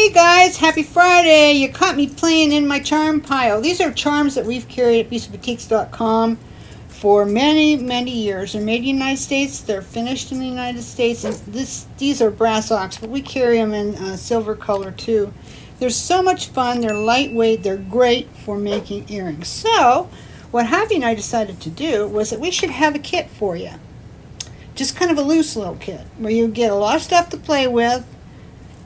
Hey guys, happy Friday. You caught me playing in my charm pile. These are charms that we've carried at beastofboutiques.com for many, many years. They're made in the United States. They're finished in the United States. And these are brass ox, but we carry them in silver color too. They're so much fun. They're lightweight. They're great for making earrings. So what Happy and I decided to do was that we should have a kit for you. Just kind of a loose little kit where you get a lot of stuff to play with.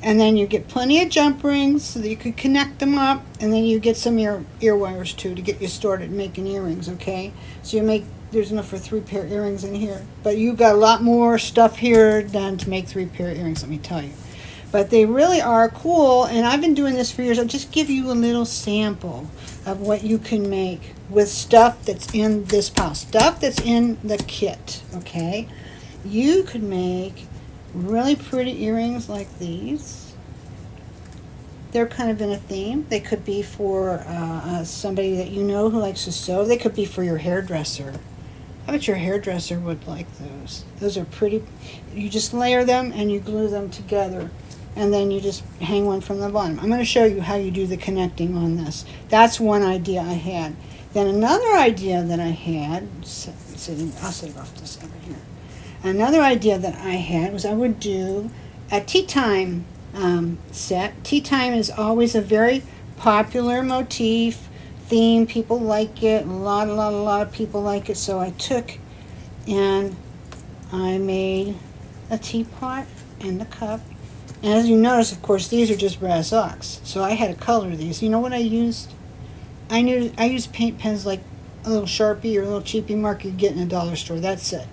And then you get plenty of jump rings so that you can connect them up. And then you get some ear wires too to get you started making earrings, okay? So you make, there's enough for 3 pair of earrings in here. But you got a lot more stuff here than to make 3 pair of earrings, let me tell you. But they really are cool, and I've been doing this for years. I'll just give you a little sample of what you can make with stuff that's in this pile. Stuff that's in the kit, okay? You could make really pretty earrings like these. They're kind of in a theme. They could be for somebody that you know who likes to sew. They could be for your hairdresser. I bet your hairdresser would like those. Those are pretty. You just layer them and you glue them together, and then you just hang one from the bottom. I'm going to show you how you do the connecting on this. That's one idea I had. Then another idea that I had, I'll set it off this over here. Another idea that I had was I would do a tea time set. Tea time is always a very popular motif, theme. People like it. A lot of people like it. So I took and I made a teapot and a cup. And as you notice, of course, these are just brass ox. So I had to color these. You know what I used? I used paint pens like a little Sharpie or a little cheapie marker you get in a dollar store. That's it.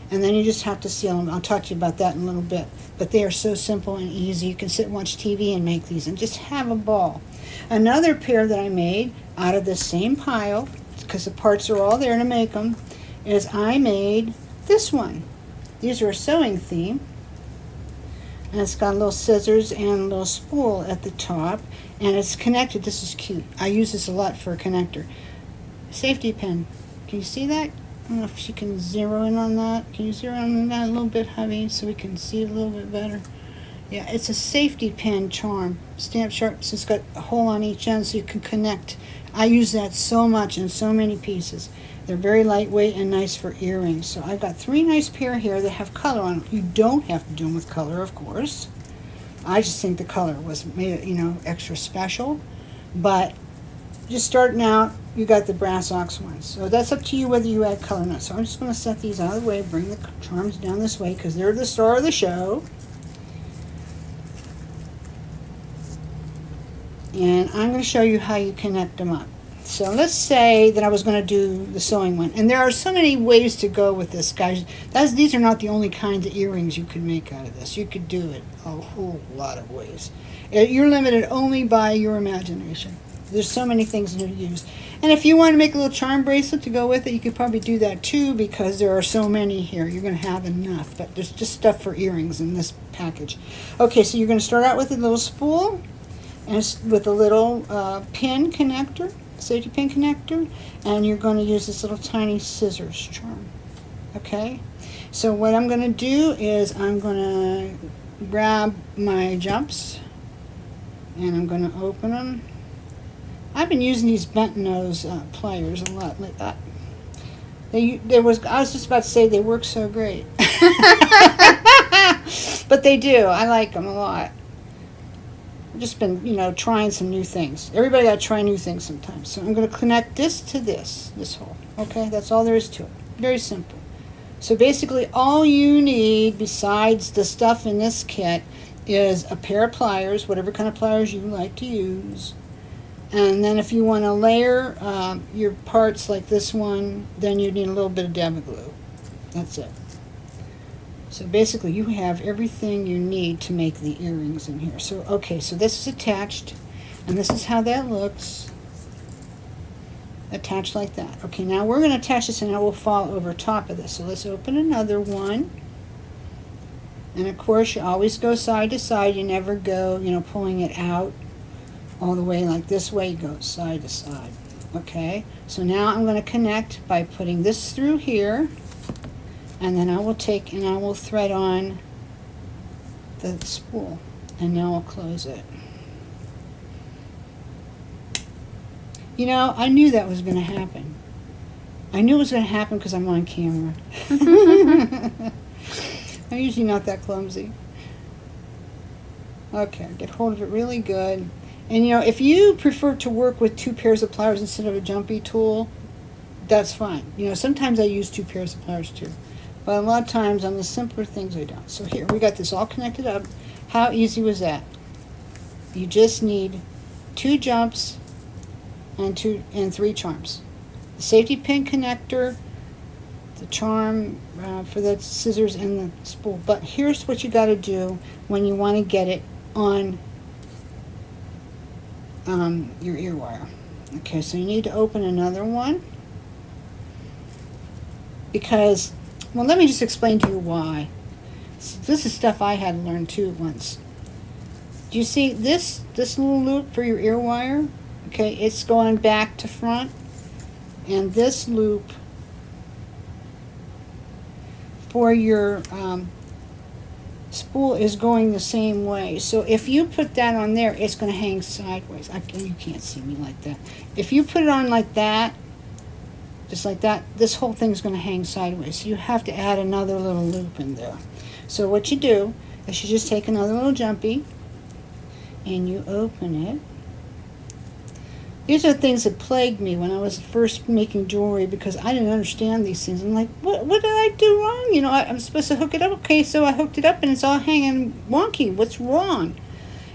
And then you just have to seal them. I'll talk to you about that in a little bit. But they are so simple and easy. You can sit and watch TV and make these and just have a ball. Another pair that I made out of the same pile, because the parts are all there to make them, is I made this one. These are a sewing theme. And it's got little scissors and a little spool at the top. And it's connected. This is cute. I use this a lot for a connector. Safety pin. Can you see that? I don't know if you can zero in on that. Can you zero in on that a little bit, hubby, so we can see it a little bit better? Yeah, it's a safety pin charm. Stamp sharp, so it's got a hole on each end so you can connect. I use that so much in so many pieces. They're very lightweight and nice for earrings. So I've got 3 nice pair here that have color on them. You don't have to do them with color, of course. I just think the color made it, extra special. But just starting out, you got the brass ox ones. So that's up to you whether you add color or not. So I'm just going to set these out of the way, bring the charms down this way because they're the star of the show. And I'm going to show you how you connect them up. So let's say that I was going to do the sewing one. And there are so many ways to go with this, guys. These are not the only kinds of earrings you could make out of this. You could do it a whole lot of ways. You're limited only by your imagination. There's so many things to use. And if you want to make a little charm bracelet to go with it, you could probably do that too because there are so many here. You're going to have enough. But there's just stuff for earrings in this package. Okay, so you're going to start out with a little spool and with a little pin connector, safety pin connector, and you're going to use this little tiny scissors charm. Okay? So what I'm going to do is I'm going to grab my jumps and I'm going to open them. I've been using these bent nose pliers a lot like that. I was just about to say they work so great. But they do. I like them a lot. I've just been, trying some new things. Everybody got to try new things sometimes. So I'm going to connect this to this hole. Okay, that's all there is to it. Very simple. So basically all you need besides the stuff in this kit is a pair of pliers, whatever kind of pliers you like to use. And then if you want to layer your parts like this one, then you need a little bit of dab glue. That's it. So basically you have everything you need to make the earrings in here. So okay, so this is attached, and this is how that looks. Attached like that. Okay, now we're going to attach this and it will fall over top of this. So let's open another one. And of course you always go side to side. You never go, pulling it out all the way like this way. You go side to side. Okay, so now I'm going to connect by putting this through here, and then I will take and I will thread on the spool, and now I'll close it. You know, I knew that was going to happen. I knew it was going to happen because I'm on camera. I'm usually not that clumsy. Okay, get hold of it really good. And you know, if you prefer to work with 2 pairs of pliers instead of a jumpy tool, that's fine. You know, sometimes I use 2 pairs of pliers too. But a lot of times on the simpler things I don't. So here, we got this all connected up. How easy was that? You just need 2 jumps and 3 charms. The safety pin connector, the charm for the scissors, and the spool. But here's what you got to do when you want to get it on your ear wire. Okay, so you need to open another one because, well, let me just explain to you why. This is stuff I had to learn too once. Do you see this little loop for your ear wire? Okay, it's going back to front, and this loop for your spool is going the same way. So if you put that on there, it's going to hang sideways. You can't see me like that. If you put it on like that, just like that, this whole thing's going to hang sideways. So you have to add another little loop in there. So what you do is you just take another little jumpy and you open it. These are things that plagued me when I was first making jewelry because I didn't understand these things. I'm like, what did I do wrong? You know, I'm supposed to hook it up. Okay, so I hooked it up and it's all hanging wonky. What's wrong?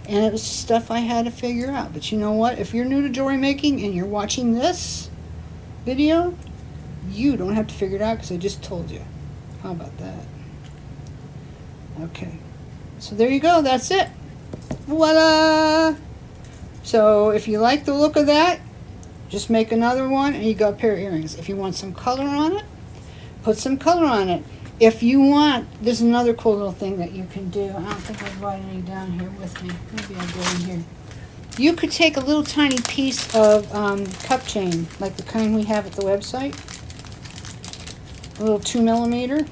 And it was stuff I had to figure out. But you know what? If you're new to jewelry making and you're watching this video, you don't have to figure it out because I just told you. How about that? Okay. So there you go. That's it. Voila! So if you like the look of that, just make another one and you got a pair of earrings. If you want some color on it, put some color on it. If you want, there's another cool little thing that you can do. I don't think I brought any down here with me. Maybe I'll go in here. You could take a little tiny piece of cup chain, like the kind we have at the website. A little 2mm,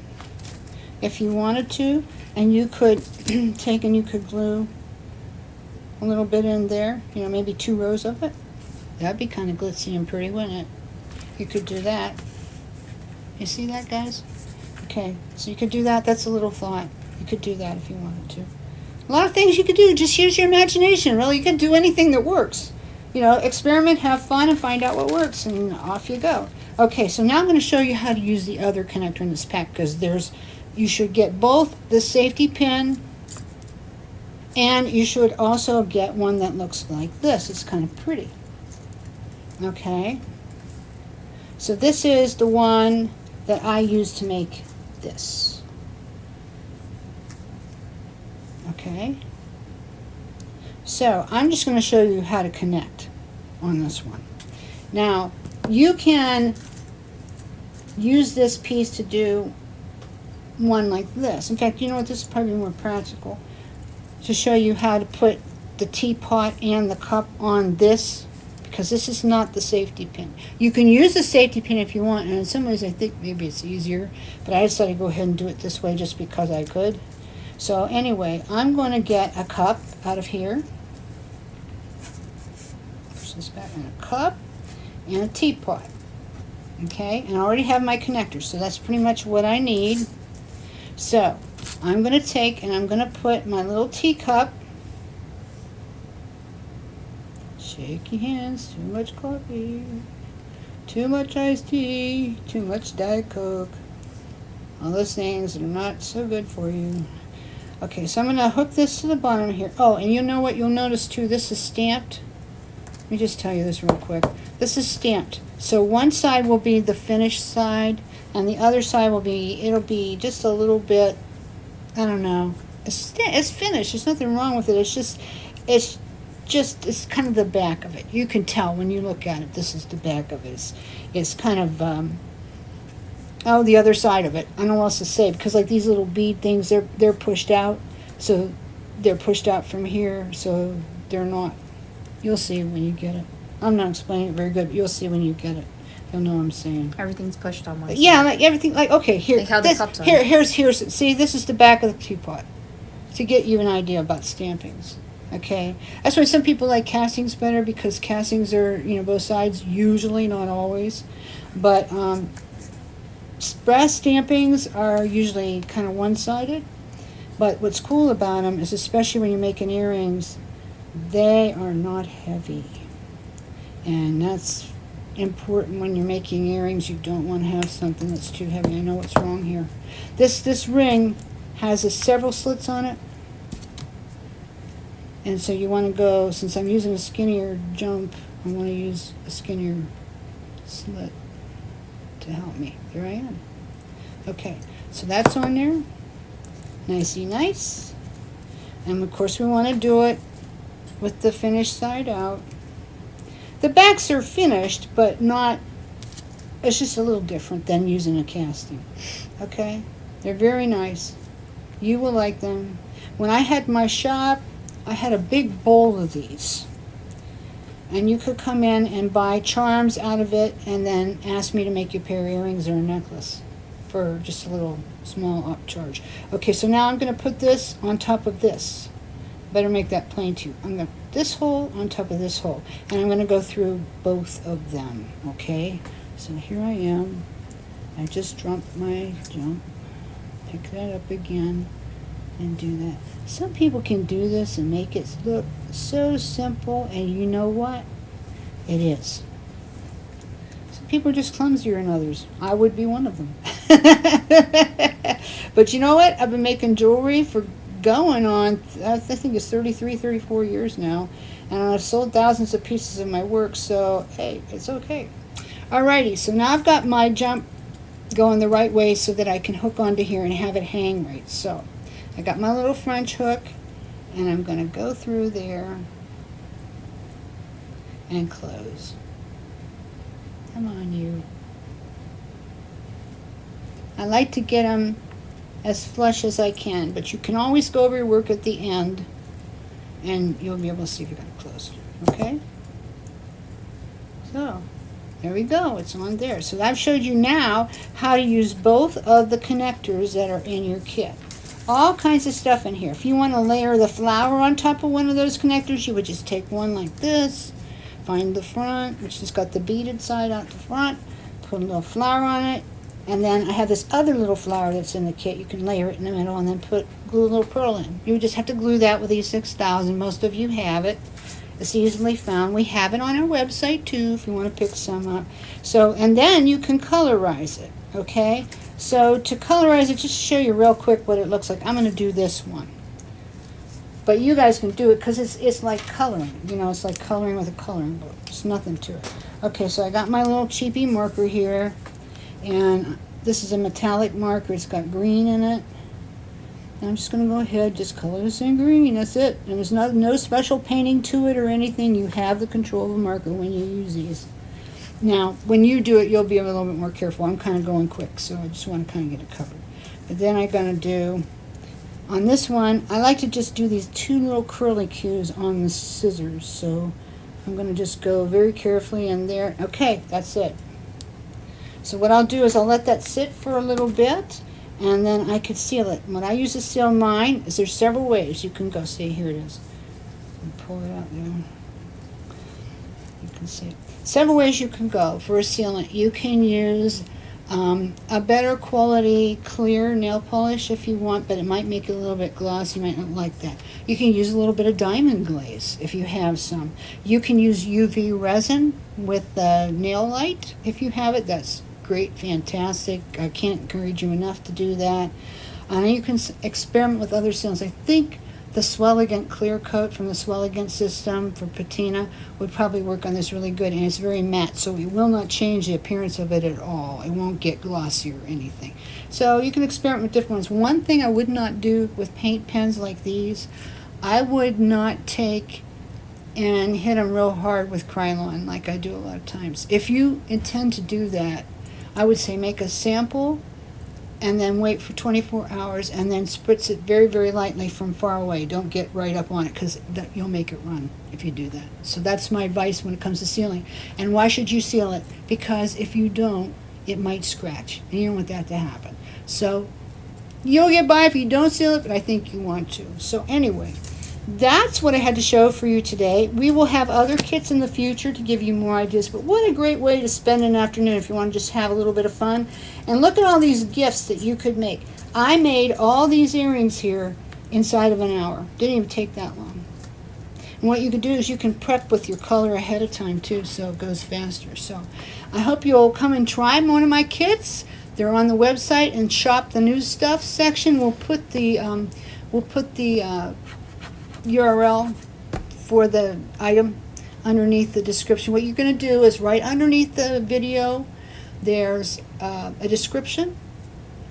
if you wanted to. And you could take and you could glue a little bit in there, you know, maybe 2 rows of it. That'd be kind of glitzy and pretty, wouldn't it? You could do that. You see that, guys? Okay, so you could do that. That's a little thought. You could do that if you wanted to. A lot of things you could do. Just use your imagination. Really, you can do anything that works. You know, experiment, have fun, and find out what works, and off you go. Okay, so now I'm going to show you how to use the other connector in this pack because you should get both the safety pin. And you should also get one that looks like this. It's kind of pretty. Okay. So this is the one that I use to make this. Okay. So I'm just going to show you how to connect on this one. Now, you can use this piece to do one like this. In fact, you know what? This is probably more practical. To show you how to put the teapot and the cup on this, because this is not the safety pin. You can use the safety pin if you want, and in some ways I think maybe it's easier, but I decided to go ahead and do it this way just because I could. So anyway, I'm going to get a cup out of here. Push this back in a cup and a teapot. Okay, and I already have my connectors, so that's pretty much what I need. So I'm going to take and I'm going to put my little teacup. Shaky hands, too much coffee, too much iced tea, too much Diet Coke. All those things that are not so good for you. Okay, so I'm going to hook this to the bottom here. Oh, and you know what you'll notice too? This is stamped. Let me just tell you this real quick. This is stamped. So one side will be the finished side, and the other side will be, it'll be just a little bit, I don't know. It's finished. There's nothing wrong with it. It's kind of the back of it. You can tell when you look at it. This is the back of it. It's kind of, the other side of it. I don't know what else to say, because like these little bead things, they're pushed out. So they're pushed out from here, so they're not. You'll see when you get it. I'm not explaining it very good, but you'll see when you get it. You'll know what I'm saying. Everything's pushed on one side. Yeah, like everything, like, okay, here. Like how the cups are. Here's, see, this is the back of the teapot. To get you an idea about stampings. Okay, that's why some people like castings better, because castings are, both sides, usually, not always. But brass stampings are usually kind of one-sided. But what's cool about them is, especially when you're making earrings, they are not heavy. And that's important when you're making earrings. You don't want to have something that's too heavy. I know what's wrong here. This ring has several slits on it. And so you want to go, since I'm using a skinnier jump, I want to use a skinnier slit to help me. There I am. Okay, so that's on there. Nicey nice. And of course we want to do it with the finished side out. The backs are finished, but not, it's just a little different than using a casting. Okay, they're very nice. You will like them. When I had my shop, I had a big bowl of these. And you could come in and buy charms out of it and then ask me to make you a pair of earrings or a necklace for just a little small upcharge. Okay, so now I'm going to put this on top of this. Better make that plain to you. I'm going to put this hole on top of this hole. And I'm going to go through both of them. Okay, so here I am. I just dropped my jump. Pick that up again and do that. Some people can do this and make it look so simple, and you know what? It is. Some people are just clumsier than others. I would be one of them. But you know what? I've been making jewelry for going on, I think it's 33, 34 years now, and I've sold thousands of pieces of my work, so hey, it's okay. Alrighty, so now I've got my jump going the right way so that I can hook onto here and have it hang right. So I got my little French hook, and I'm going to go through there and close. Come on, you. I like to get them as flush as I can, but you can always go over your work at the end and you'll be able to see if you got it closed. Okay? So there we go, it's on there. So I've showed you now how to use both of the connectors that are in your kit. All kinds of stuff in here. If you want to layer the flower on top of one of those connectors, you would just take one like this, find the front, which has got the beaded side out the front, put a little flower on it, and then I have this other little flower that's in the kit. You can layer it in the middle and then glue a little pearl in. You just have to glue that with E6000. Most of you have it. It's easily found. We have it on our website too if you want to pick some up. So, and then you can colorize it, okay? So to colorize it, just to show you real quick what it looks like, I'm going to do this one. But you guys can do it because it's like coloring. You know, it's like coloring with a coloring book. There's nothing to it. Okay, so I got my little cheapy marker here. And this is a metallic marker. It's got green in it. And I'm just going to go ahead, just color this in green. That's it. And there's no special painting to it or anything. You have the control of a marker when you use these. Now, when you do it, you'll be a little bit more careful. I'm kind of going quick, so I just want to kind of get it covered. But then I'm going to do, on this one, I like to just do these two little curly cues on the scissors. So I'm going to just go very carefully in there. Okay, that's it. So what I'll do is I'll let that sit for a little bit, and then I could seal it. When I use to seal mine, is there's several ways you can go. See, here it is. Pull it out there. You can see it. Several ways you can go for a sealant. You can use a better quality clear nail polish if you want, but it might make it a little bit glossy. You might not like that. You can use a little bit of diamond glaze if you have some. You can use UV resin with nail light if you have it. That's great, fantastic. I can't encourage you enough to do that. And you can experiment with other sealants. I think the Swelligant clear coat from the Swelligant system for patina would probably work on this really good, and it's very matte, so it will not change the appearance of it at all. It won't get glossy or anything. So you can experiment with different ones. One thing I would not do with paint pens like these, I would not take and hit them real hard with Krylon like I do a lot of times. If you intend to do that, I would say make a sample and then wait for 24 hours and then spritz it very, very lightly from far away. Don't get right up on it because you'll make it run if you do that. So that's my advice when it comes to sealing. And why should you seal it? Because if you don't, it might scratch, and you don't want that to happen. So you'll get by if you don't seal it, but I think you want to. So anyway, that's what I had to show for you today. We will have other kits in the future to give you more ideas, but what a great way to spend an afternoon if you want to just have a little bit of fun. And look at all these gifts that you could make. I made all these earrings here inside of an hour. Didn't even take that long. And what you can do is you can prep with your color ahead of time too, so it goes faster. So I hope you'll come and try one of my kits. They're on the website, and shop the new stuff section. We'll put the URL for the item underneath the description. What you're going to do is right underneath the video, there's a description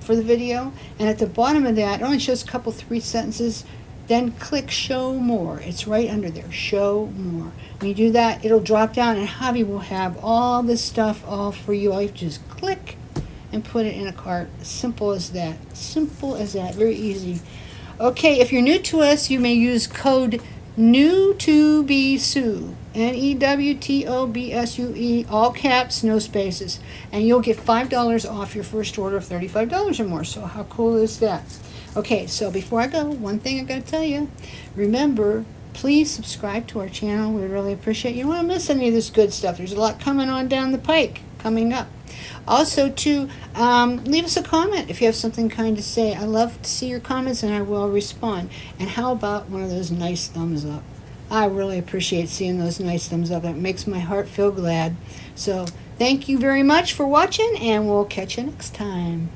for the video, and at the bottom of that, it only shows a couple, 3 sentences. Then click show more. It's right under there, show more. When you do that, it'll drop down, and Javi will have all this stuff all for you. All you have to just click and put it in a cart. Simple as that. Simple as that. Very easy. Okay, if you're new to us, you may use code NEWTOBSUE, NEWTOBSUE, all caps, no spaces, and you'll get $5 off your first order of $35 or more. So how cool is that? Okay, so before I go, one thing I got to tell you. Remember, please subscribe to our channel. We really appreciate it. You don't want to miss any of this good stuff. There's a lot coming on down the pike, coming up. Also, leave us a comment if you have something kind to say. I love to see your comments, and I will respond. And how about one of those nice thumbs up? I really appreciate seeing those nice thumbs up. It makes my heart feel glad. So thank you very much for watching, and we'll catch you next time.